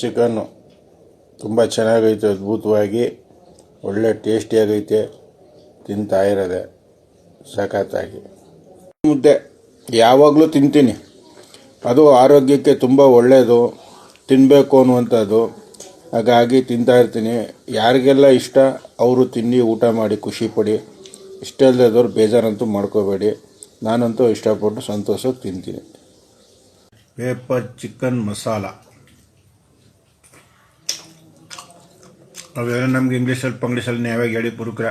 Chicken ತುಂಬ ಚೆನ್ನಾಗೈತೆ, ಅದ್ಭುತವಾಗಿ ಒಳ್ಳೆ ಟೇಸ್ಟಿಯಾಗೈತೆ. ತಿಂತಾ ಇರೋದೆ ಸಖತ್ತಾಗಿ. ಮುದ್ದೆ ಯಾವಾಗಲೂ ತಿಂತೀನಿ, ಅದು ಆರೋಗ್ಯಕ್ಕೆ ತುಂಬ ಒಳ್ಳೆಯದು, ತಿನ್ನಬೇಕು ಅನ್ನುವಂಥದ್ದು. ಹಾಗಾಗಿ ತಿಂತಾ ಇರ್ತೀನಿ. ಯಾರಿಗೆಲ್ಲ ಇಷ್ಟ ಅವರು ತಿನ್ನಿ, ಊಟ ಮಾಡಿ ಖುಷಿಪಡಿ. ಇಷ್ಟ ಇಲ್ಲದವ್ರು ಬೇಜಾರಂತೂ ಮಾಡ್ಕೋಬೇಡಿ. ನಾನಂತೂ ಇಷ್ಟಪಟ್ಟು ಸಂತೋಷಕ್ಕೆ ತಿಂತೀನಿ. ಪೇಪರ್ ಚಿಕನ್ ಮಸಾಲ ಅವೆಲ್ಲ ನಮ್ಗೆ ಇಂಗ್ಲೀಷಲ್ಲಿ ಪಂಗ್ಲೀಷಲ್ಲಿ ನ್ಯಾಯವಾಗಿ ಹೇಳಿ ಪುರುಕ್ರ.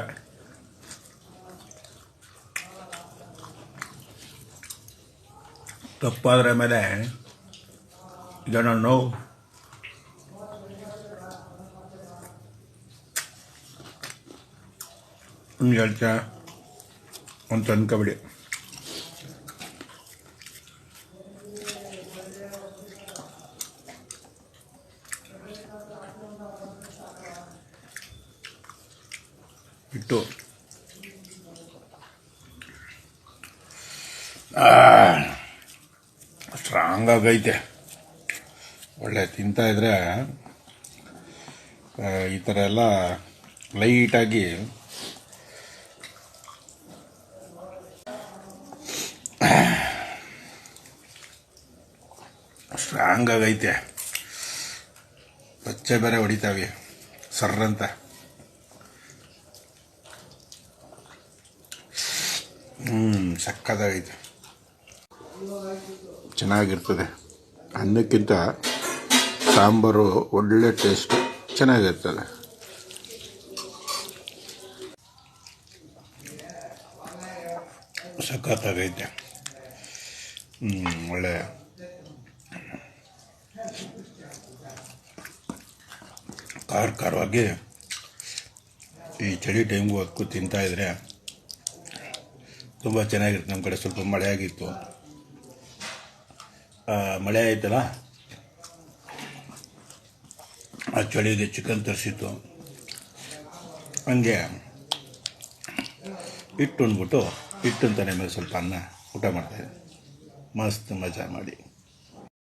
ತಪ್ಪಾದ್ರೆ ಮೇಲೆ ಇದನ್ನು ನೋವು ಹೇಳ್ತಾ ಅಂತ ಅನ್ಕೋಬಿಡಿ. ಇಟ್ಟು ಸ್ಟ್ರಾಂಗ್ ಆಗೈತೆ. ಒಳ್ಳೆ ತಿಂತಾಯಿದ್ರೆ ಈ ಥರ ಎಲ್ಲ ಲೈಟಾಗಿ ಸ್ಟ್ರಾಂಗ್ ಆಗೈತೆ. ಬಚ್ಚೆ ಬೇರೆ ಹೊಡಿತಾವೆ ಸರ್ರಂತ. ಸಕ್ಕತ್ತಾಗೈತೆ, ಚೆನ್ನಾಗಿರ್ತದೆ. ಅನ್ನಕ್ಕಿಂತ ಸಾಂಬಾರು ಒಳ್ಳೆ ಟೇಸ್ಟ್ ಚೆನ್ನಾಗಿರ್ತದೆ. ಸಖತ್ತಾಗೈತೆ. ಒಳ್ಳೆ ಖಾರವಾಗಿ ಈ ಚಳಿ ಟೈಮ್ಗೂ ಅದಕ್ಕೂ ತಿಂತಾಯಿದ್ರೆ ತುಂಬ ಚೆನ್ನಾಗಿರುತ್ತೆ. ನಮ್ಮ ಕಡೆ ಸ್ವಲ್ಪ ಮಳೆ ಆಗಿತ್ತು, ಮಳೆ ಆಯ್ತಲ್ಲ, ಆ ಚಳಿಗೆ ಚಿಕನ್ ತರಿಸಿತ್ತು. ಹಂಗೆ ಹಿಟ್ಟು ಅಂದ್ಬಿಟ್ಟು ಹಿಟ್ಟು ಅಂತಾನೆ ಮೇಲೆ ಸ್ವಲ್ಪ ಅನ್ನ ಊಟ ಮಾಡ್ತಾಯಿದ್ದೆ. ಮಸ್ತ್ ಮಜಾ ಮಾಡಿ.